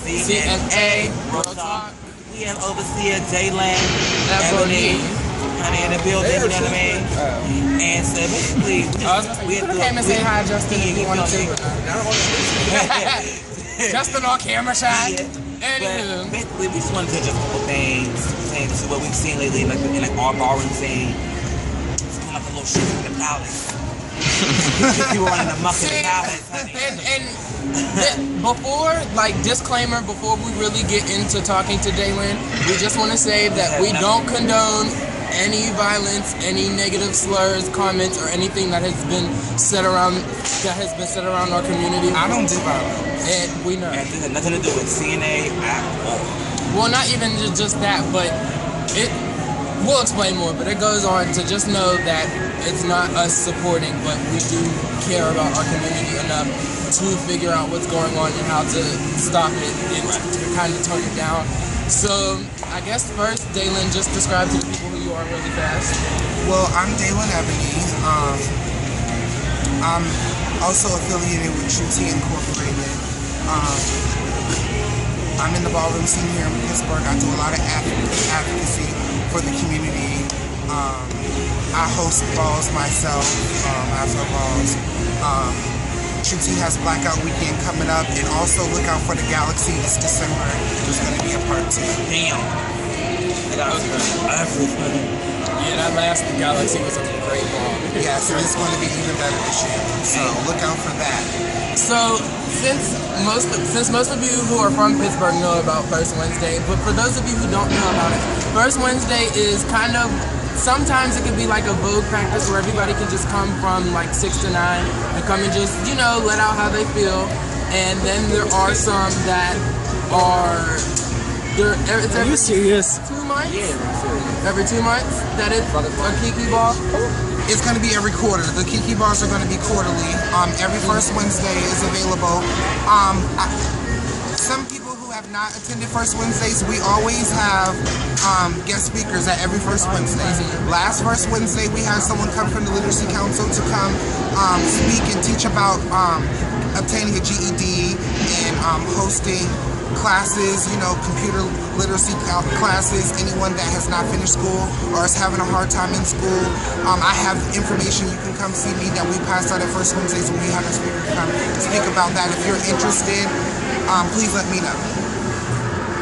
CNA, Real Talk. We have overseer Dalen, Ebony, honey in the building, you know what I mean? And so basically, we could have came and say hi, Justin, if you wanted to. Justin on camera shot. But basically, we just wanted to touch a couple things pertaining to what we've seen lately, in our ballroom scene. It's kind of like a little shit in the palace. People running amok in the palace, honey. And before, like, disclaimer, before we really get into talking to Dalen, we just want to say that we don't condone any violence, any negative slurs, comments, or anything that has been said around our community. I don't do violence. And we know. And this has nothing to do with CNA at all. Well, not even just that, but we'll explain more, but it goes on to just know that it's not us supporting, but we do care about our community enough to figure out what's going on and how to stop it and to kind of tone it down. So, I guess first, Dalen, just describe to the people who you are really fast. Well, I'm Dalen Ebony. I'm also affiliated with Chazie Incorporated. I'm in the ballroom scene here in Pittsburgh. I do a lot of advocacy for the community. I host balls myself, after balls. Chazie has Blackout Weekend coming up, and also look out for the Galaxy this December. There's going to be a part 2. Damn. Yeah, that last Galaxy was a great ball. Yeah, so it's going to be even better this year. So look out for that. So since most of you who are from Pittsburgh know about First Wednesday, but for those of you who don't know about it, First Wednesday is kind of, sometimes it could be like a Vogue practice where everybody can just come from like 6 to 9 and come and just, you know, let out how they feel. And then there are some that are, are you serious? 2 months? Yeah, every 2 months that it's a Kiki ball? It's going to be every quarter. The Kiki balls are going to be quarterly. Every first Wednesday is available. Some people who have not attended First Wednesdays, we always have guest speakers at every First Wednesday. Last First Wednesday, we had someone come from the Literacy Council to come speak and teach about obtaining a GED and hosting classes, you know, computer literacy classes. Anyone that has not finished school or is having a hard time in school, I have information. You can come see me that we pass out at First Wednesdays when we have a speaker come speak about that. If you're interested, please let me know.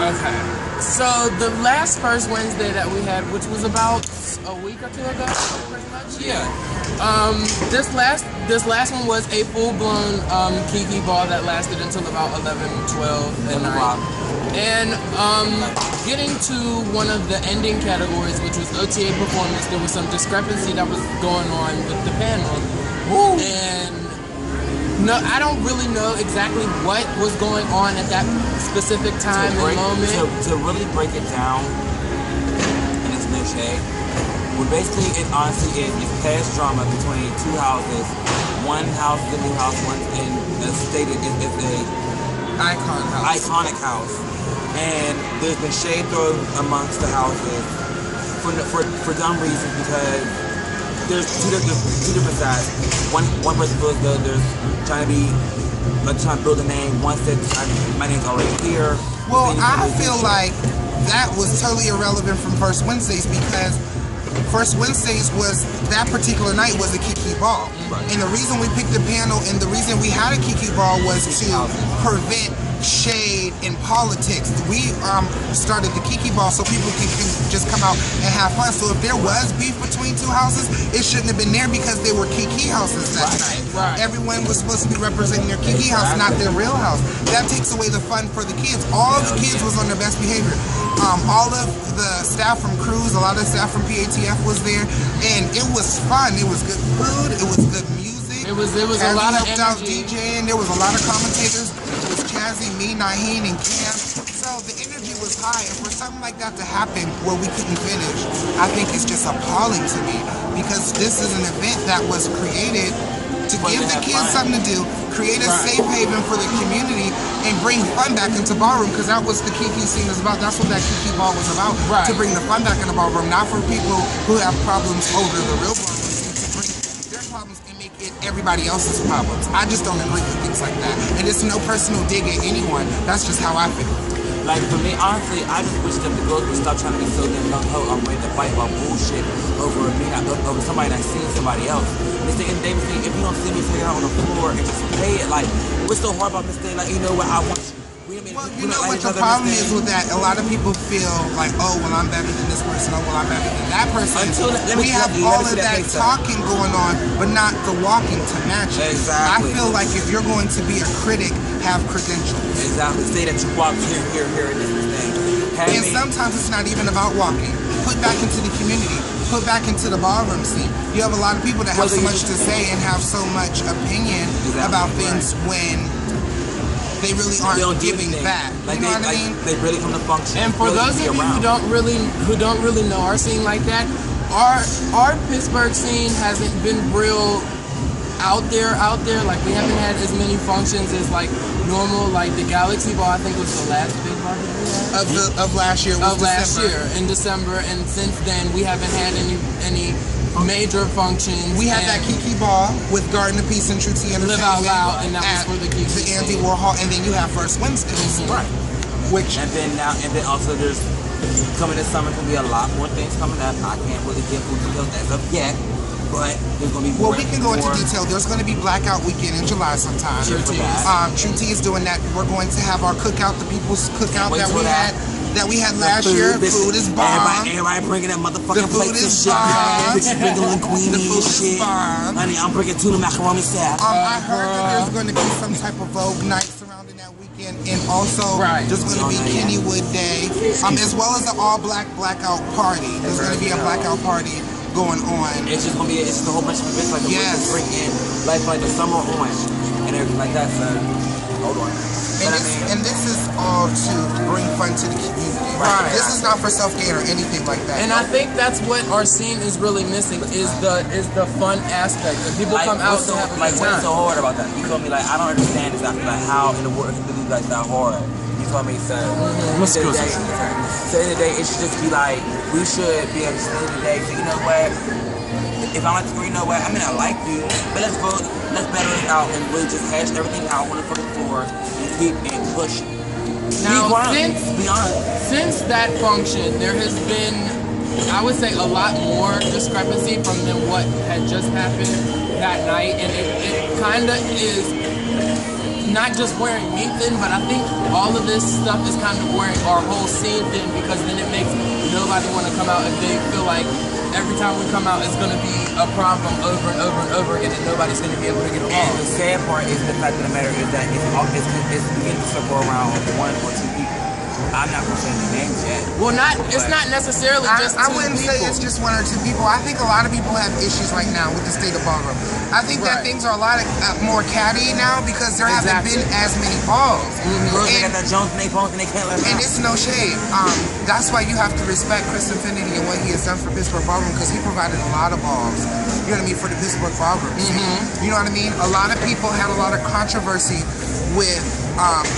Okay. So the last First Wednesday that we had, which was about a week or 2 ago, pretty much. Yeah. This last one was a full-blown Kiki ball that lasted until about 11, 12 at night. And getting to one of the ending categories, which was OTA performance, there was some discrepancy that was going on with the panel. Woo. And no, I don't really know exactly what was going on at that specific time and moment. To really break it down, and it's no shade, well, basically, it honestly is past drama between 2 houses. One house is a new house, one in a stated is a iconic house. And there's been shade thrown amongst the houses for dumb reasons, because there's two different sides. One person feels there's trying to build a name. One said my name's already here. Well, I feel like that was totally irrelevant from First Wednesdays, because First Wednesdays was, that particular night was a Kiki ball. And the reason we picked the panel and the reason we had a Kiki ball was to prevent shade in politics. We started the Kiki ball so people can just come out and have fun. So if there was beef between 2 houses, it shouldn't have been there, because they were Kiki houses that night. Everyone was supposed to be representing their Kiki house, not their real house. That takes away the fun for the kids. All the kids was on their best behavior. All of the staff from Cruise, a lot of the staff from PATF was there, and it was fun. It was good food. It was good music. It was a lot of energy. Out DJing. There was a lot of commentators. It was Chazie, me, Naheen, and Cam. So the energy was high, and for something like that to happen where we couldn't finish, I think it's just appalling to me, because this is an event that was created to give the kids something to do, create a safe haven for the community, and bring fun back into ballroom, because that was the Kiki scene is about. That's what that Kiki ball was about, to bring the fun back in the ballroom, not for people who have problems over the real ballroom scene, to bring their problems and make it everybody else's problems. I just don't agree with things like that. And it's no personal dig at anyone. That's just how I feel. Like, for me, honestly, I just wish that the girls would stop trying to be so damn gung-ho. I'm ready to fight about bullshit over me, over somebody that's seen somebody else. They say, if you don't see me figure out on the floor and just play it, like, what's so hard about this thing? Like, you know what, I want you. Well, you know what the problem is with that? A lot of people feel like, oh, well, I'm better than this person. Oh, well, I'm better than that person. We have all of that talking going on, but not the walking to match it. Exactly. I feel like if you're going to be a critic, have credentials. Exactly. Say that you walk here, and this thing. And sometimes it's not even about walking. Put back into the community. Put back into the ballroom scene. You have a lot of people that have so much to say and have so much opinion about things when they really aren't giving back. Like, you know what I mean? They really come to function. And for those of you who don't really know our scene like that, our Pittsburgh scene hasn't been real out there. Like, we haven't had as many functions as like normal. Like the Galaxy Ball, I think was the last big bar that we had of last year. In December, and since then we haven't had any major functions. We had that Kiki Ball with Garden of Peace and True Tea Entertainment. Live Out Loud, and that was for the Kiki. The Andy Warhol, and then you have First Wednesdays. Right. And then also there's coming this summer gonna be a lot more things coming up. I can't really give full details as of yet, but there's gonna be more. Well, we can go into detail. There's gonna be Blackout Weekend in July sometime. True Tea is doing that. We're going to have our cookout, the people's cookout that we had last year. Food is bomb. Everybody bringing that motherfucking plates and shit. Sprinkling queenie and shit. Honey, I'm bringing tuna macaroni salad. I heard that there's going to be some type of Vogue night surrounding that weekend, and also there's going to be Kennywood Day, as well as the all-black blackout party. There's going to be a blackout party going on. It's just going to be a whole bunch of events like the bring in like the summer on and everything like that. So hold on. And this is all to bring fun to the community. Right. This is not for self-gain or anything like that. And I think that's what our scene is really missing is the fun aspect. When people come out to have a good time. What's so hard about that? You told me, like, I don't understand exactly like how in the world can do like that hard. You told me, so at the end of the day, it should just be like we should be understanding today. So you know what? If I like the girl, you know what? I mean, I like you, but let's battle it out and really just hash everything out on the fucking floor and keep and push. Now, since that function, there has been, I would say, a lot more discrepancy from what had just happened that night, and it kind of is not just wearing me thin, but I think all of this stuff is kind of wearing our whole scene thin, because then it makes nobody want to come out if they feel like every time we come out, it's going to be a problem over and over and over again, and nobody's going to be able to get along. And the sad part is the fact of the matter is that it's beginning to circle around one or two people. I'm not going to say the names yet. Well, it's not necessarily just two people. I wouldn't say it's just one or two people. I think a lot of people have issues right now with the state of ballroom. I think that things are a lot more catty now because there haven't been as many balls. Girls, they got that Jones in their phones and they can't let them out. And it's no shade. That's why you have to respect Chris Infinity and what he has done for Pittsburgh Ballroom, because he provided a lot of balls, you know what I mean, for the Pittsburgh Ballroom. You know what I mean? A lot of people had a lot of controversy with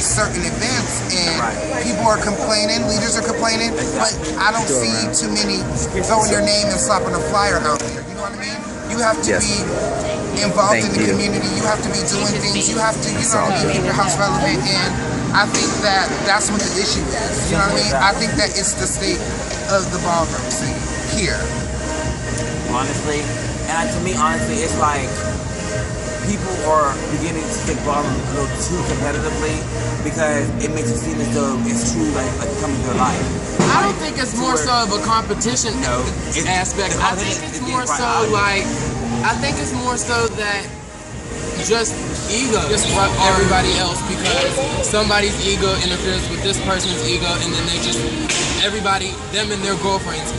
certain events, and people are complaining, leaders are complaining, but I don't see too many throwing your name and slapping a flyer out there. You know what I mean? You have to be involved in the community. You have to be doing things. You have to, you know what I mean, keep your house relevant. And I think that that's what the issue is. You know what I mean? I think that it's the state of the ballroom scene here. Honestly, and to me, honestly, it's like people are beginning to take ballroom a little too competitively because it makes it seem as though it's true, like coming to their life. I don't think it's more so of a competition aspect. I think it's more so like, I think it's more so that just ego, just everybody else, because somebody's ego interferes with this person's ego, and then they just, everybody, them and their girlfriends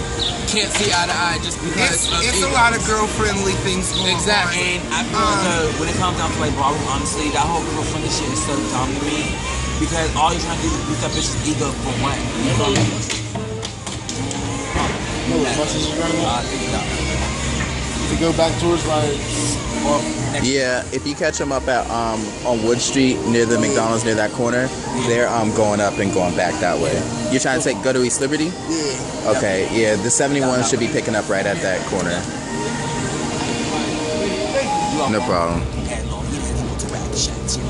can't see eye to eye just because it's a lot of girl-friendly things going on. Exactly. And I feel as though when it comes down to like ballroom, honestly, that whole girl-friendly shit is so dumb to me, because all you're trying to do is boost that bitch's ego for what? You know what I mean? To go back towards like, yeah, if you catch them up at on Wood Street near the McDonald's near that corner, they're going up and going back that way. You're trying to go to East Liberty? Yeah. Okay, yeah, the 71 should be picking up right at that corner. You No problem.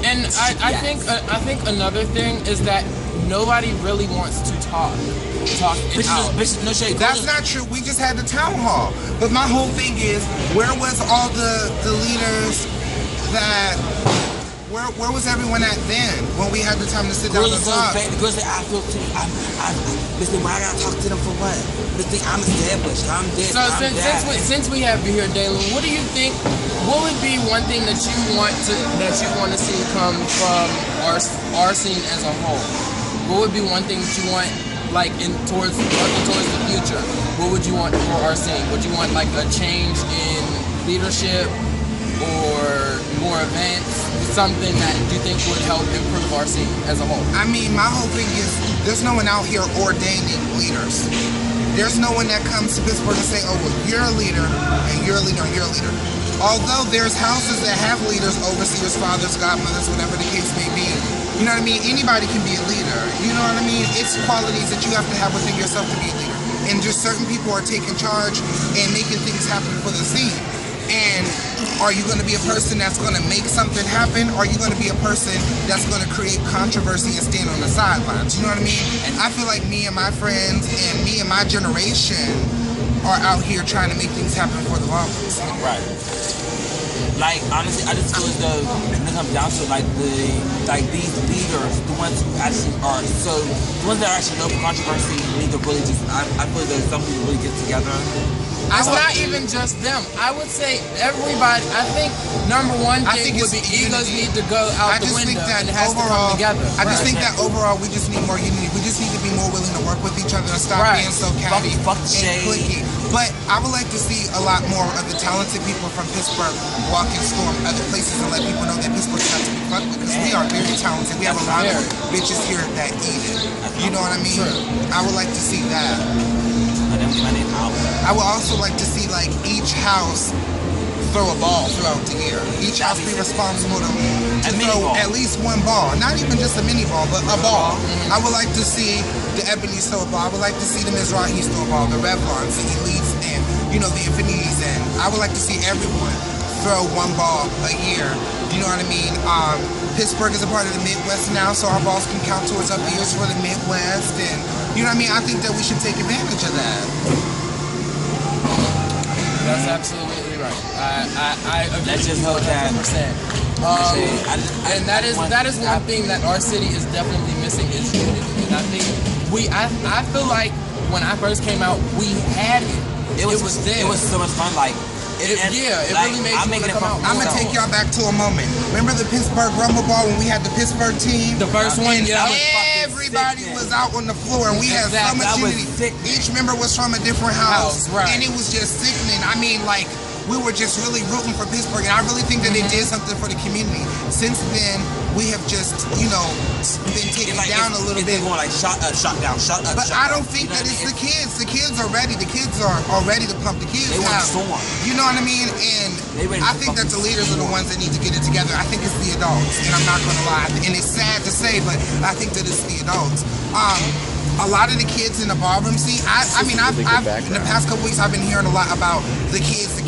And I think another thing is that nobody really wants to talk it out. No shade. That's not true. We just had the town hall. But my whole thing is, where was all the leaders that... Where was everyone at then when we had the time to sit down and talk? The girls say, I feel too. Listen, why I gotta talk to them for what? Listen, I'm established. I'm this. So since we have you here, Dalen, what do you think? What would be one thing that you want to see come from our scene as a whole? What would be one thing that you want, like towards the future? What would you want for our scene? Would you want like a change in leadership or more events? Something that you think would help improve our scene as a whole? I mean, my whole thing is there's no one out here ordaining leaders. There's no one that comes to Pittsburgh and say, oh, well, you're a leader, and you're a leader, and you're a leader. Although there's houses that have leaders, overseers, fathers, godmothers, whatever the case may be. You know what I mean? Anybody can be a leader. You know what I mean? It's qualities that you have to have within yourself to be a leader. And just certain people are taking charge and making things happen for the scene. And are you going to be a person that's going to make something happen? Or are you going to be a person that's going to create controversy and stand on the sidelines? You know what I mean? And I feel like me and my friends and me and my generation are out here trying to make things happen for the Roberts. Right. Like, honestly, I just feel as though when it comes down to these leaders, the ones who actually are the ones that are actually no controversy need to really just, I feel as though some people really get together. It's not even just them. I would say everybody. I think number one thing would be egos need to go out the window and it has to come together. I just think that overall we just need more unity. We just need to be more willing to work with each other and stop being so catty and cliquey. But I would like to see a lot more of the talented people from Pittsburgh walk and storm other places and let people know that Pittsburgh's not to be fucked with, because we are very talented. We have a lot of bitches here that eat it. You know what I mean? I would like to see that. I would also like to see like each house throw a ball throughout the year. Each house be responsible to throw at least one ball. Not even just a mini ball, but a ball. I would like to see the Ebony's throw a ball. I would like to see the Mizrahis throw a ball, the Revlons, the Elites, and the Infinities. And I would like to see everyone throw one ball a year. You know what I mean? Pittsburgh is a part of the Midwest now, so our balls can count towards up years for the Midwest. And you know what I mean? I think that we should take advantage of that. That's absolutely right. I agree. Let's just hope that 100%. And that is one thing that our city is definitely missing is unity. And I think I feel like when I first came out, we had it. It was there. It was so much fun. It really made you want to come out. I'm going to take y'all back to a moment. Remember the Pittsburgh Rumble Ball when we had the Pittsburgh team? The first one, yeah. Everybody was out on the floor and we had so much unity. Each member was from a different house. Right. And it was just sickening. I mean, we were just really rooting for Pittsburgh, and I really think that they did something for the community. Since then, we have just, been taken down a little bit. Going shot down, shot up. But I don't think that it's the kids. The kids are ready. The kids are ready to pump. The kids have, you know what I mean? And I think that the leaders are the ones that need to get it together. I think it's the adults, and I'm not going to lie. And it's sad to say, but I think that it's the adults. A lot of the kids in the ballroom scene, I've in the past couple weeks, I've been hearing a lot about the kids.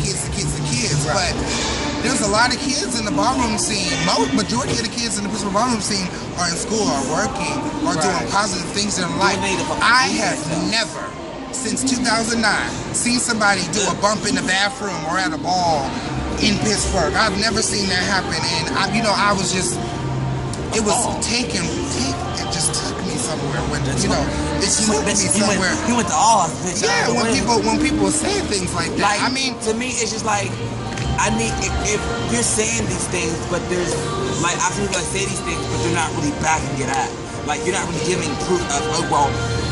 Right. But there's a lot of kids in the ballroom scene. Majority of the kids in the Pittsburgh ballroom scene are in school, are working, are doing positive things in life. I have never, since 2009, seen somebody do a bump in the bathroom or at a ball in Pittsburgh. I've never seen that happen. And I was just, it was taken. It just took me somewhere. When it took me somewhere. He went to all. Yeah, when people say things like that. I mean, to me, it's just like, if you're saying these things, but there's I feel like say these things, but they're not really backing it up. You're not really giving proof of,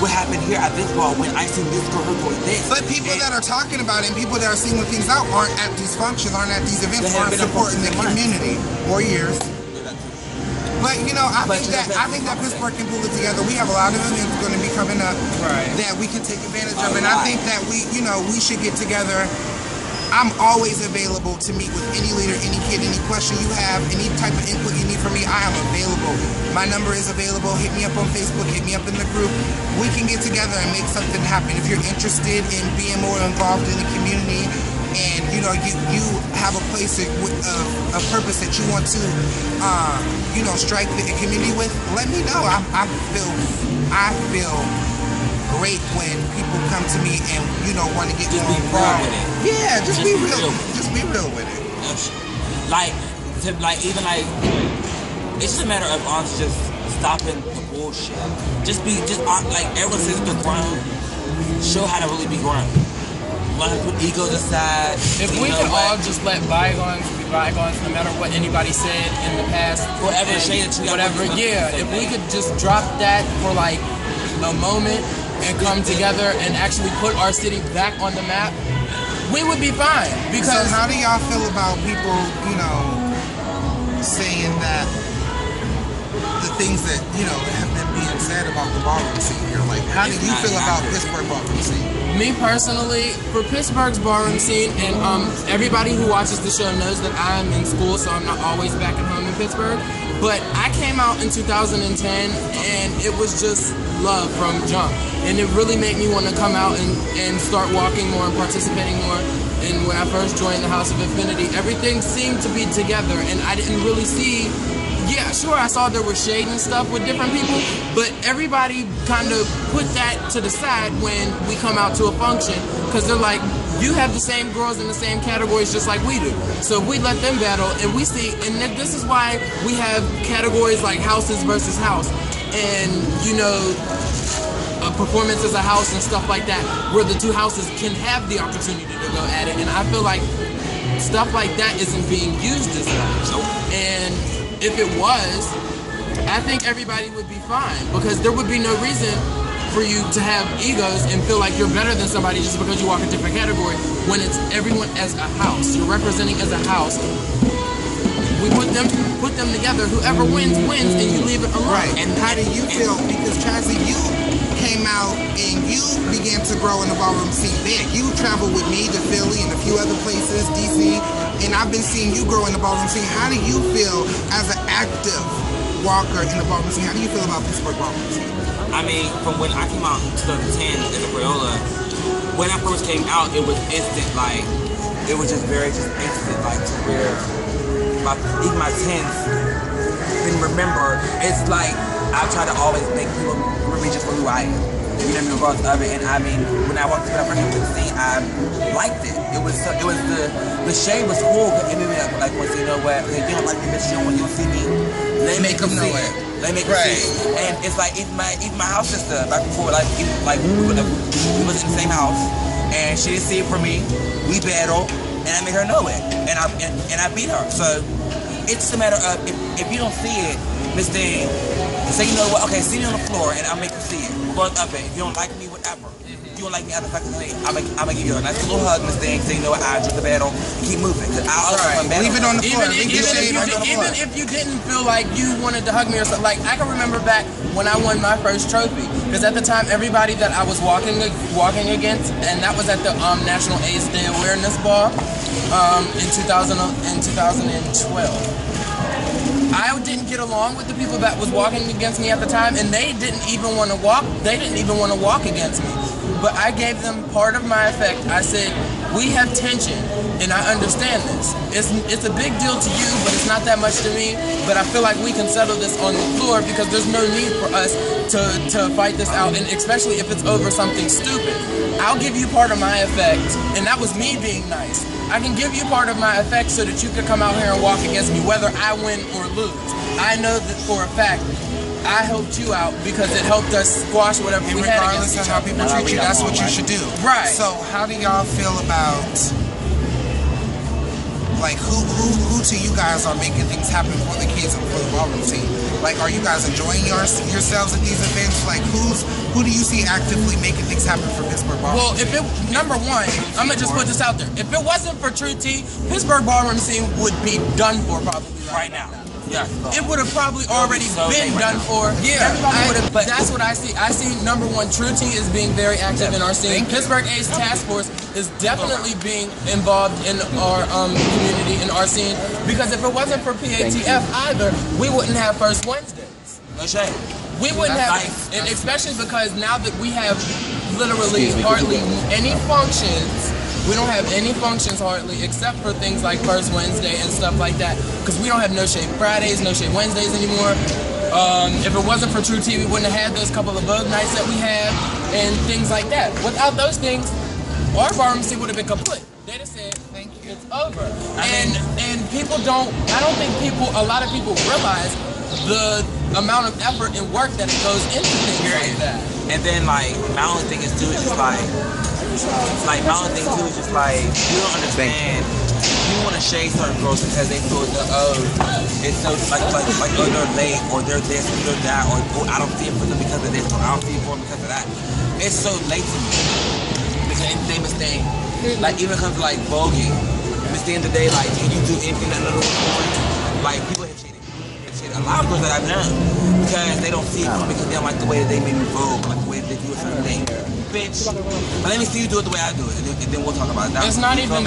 what happened here at this ball when I seen this girl doing this. But people that are talking about it and people that are seeing things out aren't at these functions, aren't at these events, aren't supporting the community for years. But I think that Pittsburgh can pull it together. We have a lot of events going to be coming up that we can take advantage of, and I think that we should get together. I'm always available to meet with any leader, any kid, any question you have, any type of input you need from me. I am available. My number is available. Hit me up on Facebook. Hit me up in the group. We can get together and make something happen. If you're interested in being more involved in the community and you know you have a place a purpose that you want to you know strike the community with, let me know. I feel great when people come to me and you know want to get Just more be real involved. with it. Yeah, just be real. real. Just be real with it. Like, even like, it's just a matter of us just stopping the bullshit. Like, ever since the grown, show how to really be grown. Learn to put egos aside. If we could all just let bygones be bygones, no matter what anybody said in the past, Whatever shade that you got, whatever, yeah. If we could just drop that for like a moment and come together and actually put our city back on the map, we would be fine. Because so how do y'all feel about people, you know, saying that the things that, you know, have been being said about the ballroom scene here? Like, how do you feel about Pittsburgh ballroom scene? me personally, for Pittsburgh's ballroom scene, and everybody who watches the show knows that I'm in school, so I'm not always back at home in Pittsburgh. But I came out in 2010, and it was just love from jump. And it really made me want to come out and start walking more and participating more. And when I first joined the House of Infinity, everything seemed to be together, and I didn't really see... Yeah, sure, I saw there was shade and stuff with different people, but everybody kind of put that to the side when we come out to a function, because they're like, you have the same girls in the same categories just like we do. So we let them battle, and we see, and this is why we have categories like houses versus house, and, you know, a performance as a house and stuff like that, where the two houses can have the opportunity to go at it, and I feel like stuff like that isn't being used as much. And if it was, I think everybody would be fine, because there would be no reason for you to have egos and feel like you're better than somebody just because you walk a different category, when it's everyone as a house. You're representing as a house. We put them together. Whoever wins, wins, and you leave it alone. Right. And how do you feel? Because Chazie, you came out and you began to grow in the ballroom scene then. You traveled with me to Philly and a few other places, DC, and I've been seeing you grow in the ballroom scene. How do you feel as an active walker in the ballroom scene? How do you feel about Pittsburgh ballroom scene? I mean, from when I came out in 2010 as a Crayola, when I first came out, it was instant, like, it was just very instant, like, to where even my 10s didn't remember. It's like, I try to always make people remember me just for who I am. You know, regardless of it. And I mean, when I walked when I first came to the scene, I liked it. It was the shade was cool, but it made me like, well, you know what? Okay, you don't like me, bitch, you don't want you to see me. Let me make them know it. Let me make them see it. And it's like even my house sister back before, like we was in the same house, and she didn't see it from me. We battled, and I made her know it, and I beat her. So it's a matter of if you don't see it, Miss Dane, say, you know what? Okay, see me on the floor, and I'll make you see it. We're going up it. If you don't like me, whatever. If you don't like me as a fucking thing, I'm gonna give you a nice little hug, Miss Dane. Say, you know what? I enjoyed the battle. Keep moving. Cause I'll leave it on the floor. Even if you didn't feel like you wanted to hug me or something, like I can remember back when I won my first trophy, because at the time everybody that I was walking against, and that was at the National AIDS Day Awareness Ball in 2012. I didn't get along with the people that was walking against me at the time, and they didn't even want to walk. They didn't even want to walk against me. But I gave them part of my effect. I said, we have tension, and I understand this. It's a big deal to you, but it's not that much to me. But I feel like we can settle this on the floor, because there's no need for us to fight this out, and especially if it's over something stupid. I'll give you part of my effect, and that was me being nice. I can give you part of my effect so that you can come out here and walk against me, whether I win or lose. I know that for a fact I helped you out because it helped us squash whatever we had against each other. Regardless of how people treat you, that's what you should do. Right. So how do y'all feel about, like, who to you guys are making things happen for the kids and for the ballroom scene? Like, are you guys enjoying yourselves at these events? Like, who do you see actively making things happen for Pittsburgh ballroom? Well, number one, I'm gonna just put this out there. If it wasn't for True T, Pittsburgh ballroom scene would be done for probably right now. Yeah. It would have probably already been done for. Yeah. But that's what I see. I see, number one, True T is being very active in our scene. Pittsburgh AIDS Task Force is definitely being involved in our community, in our scene, because if it wasn't for PATF either, we wouldn't have First Wednesdays. No shame. We wouldn't have, and especially because now that we have literally hardly any functions We don't have any functions hardly, except for things like First Wednesday and stuff like that, because we don't have No Shade Fridays, No Shade Wednesdays anymore. If it wasn't for True Tea, we wouldn't have had those couple of bug nights that we have and things like that. Without those things, our pharmacy would have been kaput. They'd have said, "Thank you, it's over." And people don't. I don't think a lot of people realize the amount of effort and work that it goes into things like that. And then like my only thing is too is just like my only thing too is just like you don't understand. You want to shade certain girls because they feel that it's so like oh they're late or they're this or they're that or oh, I don't see it for them because of this or I don't see it for them because of that. It's so late to me because they mistake. Like even comes to like voguing. At the end of the day, like can you do anything that another one's doing? Like people have cheated. A lot of girls that I've known because they don't see it because they don't like the way that they make me vogue, like the way that they do a certain thing. Bitch, but let me see you do it the way I do it, and then we'll talk about that. It's not even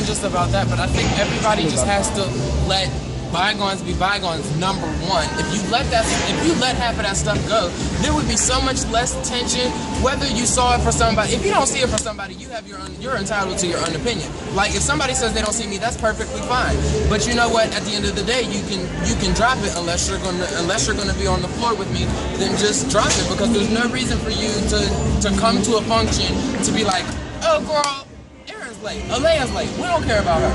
just about that, but I think everybody just has to let bygones be bygones. Number one, if you let half of that stuff go, there would be so much less tension. Whether you saw it for somebody, if you don't see it for somebody, you're entitled to your own opinion. Like if somebody says they don't see me, that's perfectly fine. But you know what? At the end of the day, you can drop it unless you're gonna be on the floor with me. Then just drop it because there's no reason for you to come to a function to be like, oh girl, Aaron's late, Alea's late. We don't care about her.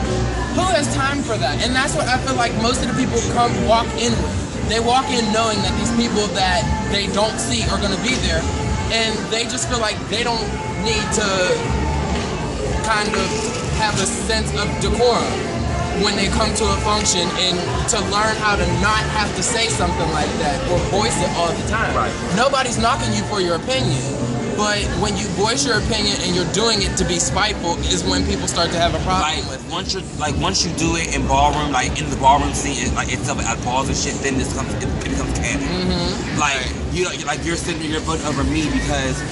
Who has time for that? And that's what I feel like most of the people walk in with. They walk in knowing that these people that they don't see are going to be there, and they just feel like they don't need to kind of have a sense of decorum when they come to a function and to learn how to not have to say something like that or voice it all the time. Right. Nobody's knocking you for your opinion. But when you voice your opinion and you're doing it to be spiteful is when people start to have a problem with it. Once you do it in ballroom, like in the ballroom scene, like itself at balls and shit, then it becomes canon. Mm-hmm. Like you're sitting your foot over me because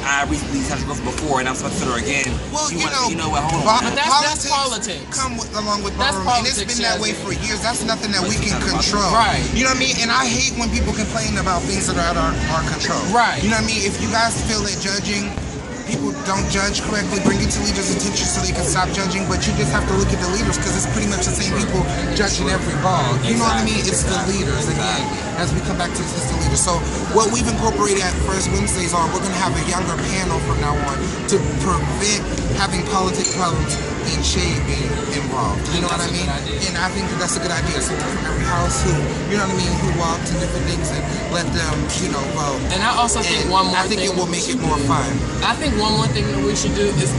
I recently had to go before and I'm supposed to sit her again. Well, you know what? Hold on. But that's politics. Come along with ballroom, and it's been that way for years. That's nothing that we can control. Right. You know what I mean? And I hate when people complain about things that are out of our control. Right. You know what I mean? If you guys feel that judging people don't judge correctly, bring it to leaders' attention so they can stop judging. But you just have to look at the leaders because it's pretty much the same people judging every ball. You know what I mean? It's the leaders again. As we come back to it's the leaders. So what we've incorporated at First Wednesdays we're going to have a younger panel from now on to prevent having politic problems and shade being involved. You know what I mean? And I think that's a good idea. So from every house who walk to different things and let them, vote. And I also think I think it will make it more fun. I think one more thing that we should do is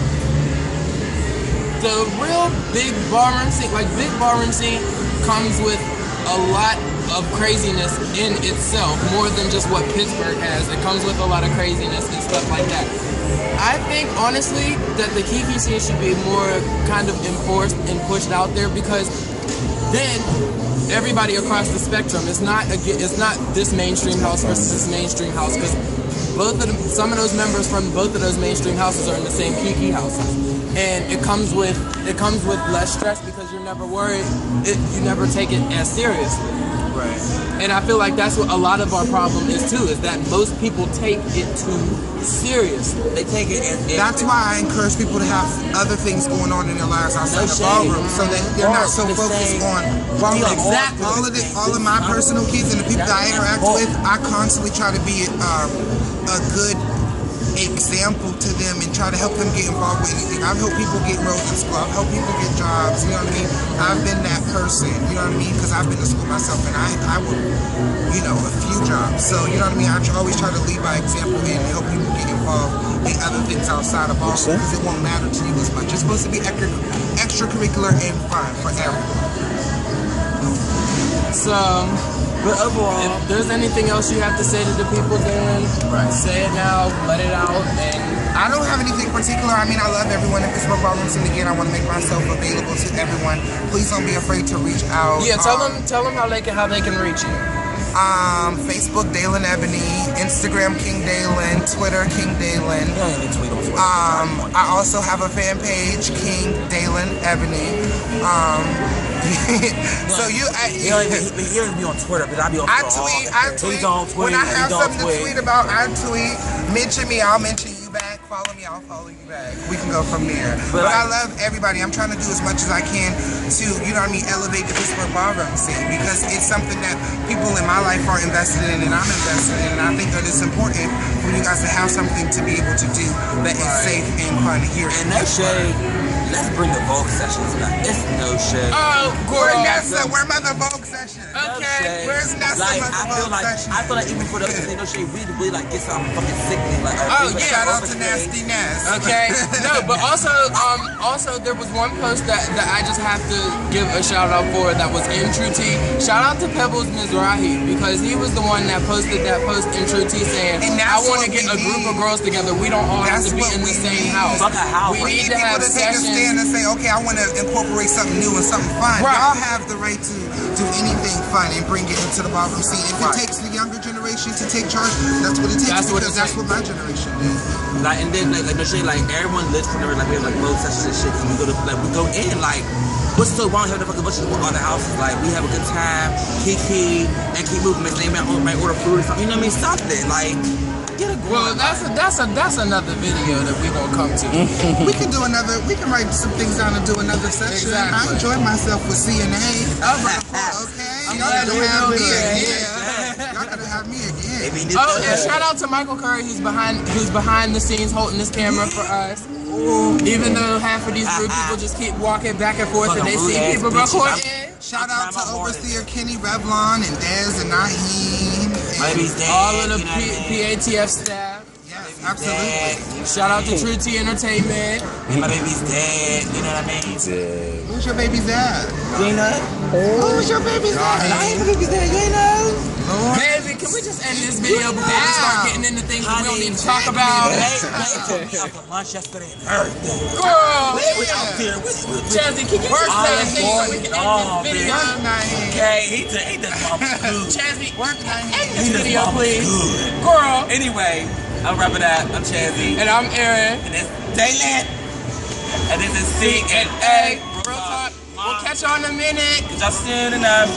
the real big ballroom scene. Like big ballroom scene comes with a lot of craziness in itself, more than just what Pittsburgh has. It comes with a lot of craziness and stuff like that. I think honestly that the Kiki scene should be more kind of enforced and pushed out there because then everybody across the spectrum it's not this mainstream house versus this mainstream house because some of those members from both of those mainstream houses are in the same Kiki houses, and it comes with less stress because you're never worried. You never take it as seriously. Right. And I feel like that's what a lot of our problem is too, is that most people take it too seriously. They take it That's why I encourage people to have other things going on in their lives outside the ballroom so that they're not so focused on ballroom. Exactly. All of my personal kids and the people that I interact with, I constantly try to be a good example to them and try to help them get involved with anything. I've helped people get enrolled in school. I've helped people get jobs. You know what I mean? I've been that person. You know what I mean? Because I've been to school myself and I would, a few jobs. So you know what I mean? I always try to lead by example and help people get involved in other things outside of ballroom because it won't matter to you as much. It's supposed to be extracurricular and fun for everyone. So. But overall, if there's anything else you have to say to the people, then say it now, let it out, and I don't have anything particular. I mean, I love everyone in Pittsburgh Ballrooms, and again, I want to make myself available to everyone. Please don't be afraid to reach out. Yeah, tell them how they can reach you. Facebook Dalen Ebony, Instagram King Dalen, Twitter King Dalen. I also have a fan page, King Dalen Ebony. So you don't be on Twitter, but I be on Twitter. I tweet. When I have something to tweet about, I tweet. Mention me, I'll mention you back. follow me, I'll follow you back. We can go from there. But I love everybody. I'm trying to do as much as I can to, you know what I mean, elevate the Pittsburgh ballroom scene, because it's something that people in my life are invested in and I'm invested in, and I think that it's important for you guys to have something to be able to do that is safe and fun here. And no shade. Let's bring the Vogue sessions back. It's no shade. Oh, girl. Where's Nessa? Where Mother Vogue session? Okay. Where's Nessa? Like, Mother Vogue session? I feel like even for those who say no shade, we really like get something fucking sickening. Like, Shout out to Nasty Ness. Okay. No, but also there was one post that I just have to give a shout out for that was in True Tea. Shout out to Pebbles Mizrahi, because he was the one that posted that post in True Tea saying, I want to get a group of girls together. We don't all have to be in the same house. We need to have sessions. And say, okay, I want to incorporate something new and something fun. Right. Y'all have the right to do anything fun and bring it into the ballroom scene. If it takes the younger generation to take charge, that's what it takes, because that's what my generation did. Like, and then like no shade, like everyone lives for like we have like Vogue sessions and shit. And we go in like, what's so wrong having the fucking bushes with all the houses? Like, we have a good time, kiki, and keep moving. Make name out, might order food or something. You know what I mean? Something like. Well, that's another video that we gonna come to. We can do another. We can write some things down and do another session. Exactly. I enjoyed myself with CNA. Okay, y'all gotta have me again. Y'all gotta have me again. Oh, and shout out to Michael Curry, who's behind the scenes holding this camera for us. Even though half of these rude people just keep walking back and forth and they see people recording. Shout out to Overseer Kenny Revlon and Dez and Naheem. All of the PATF staff. Yes, absolutely. Shout out to True Tea Entertainment. And my baby's dead, you know what I mean? Who's your baby's dad? Gina. Who's your baby's dad? My baby's dead, Gina. Baby, can we just end this video before we start getting into things that we don't need to talk about? They took me out to lunch yesterday and everything. Girl! We out there. Chazie, can you just say a thing so we can end this video? Okay, he does mama's food. Chazie, end this video, please. Girl! Anyway, I'm wrapping up. I'm Chazie. And I'm Aaron. And it's Dalen. And this is CNA. Real talk. We'll catch y'all in a minute. Just soon enough.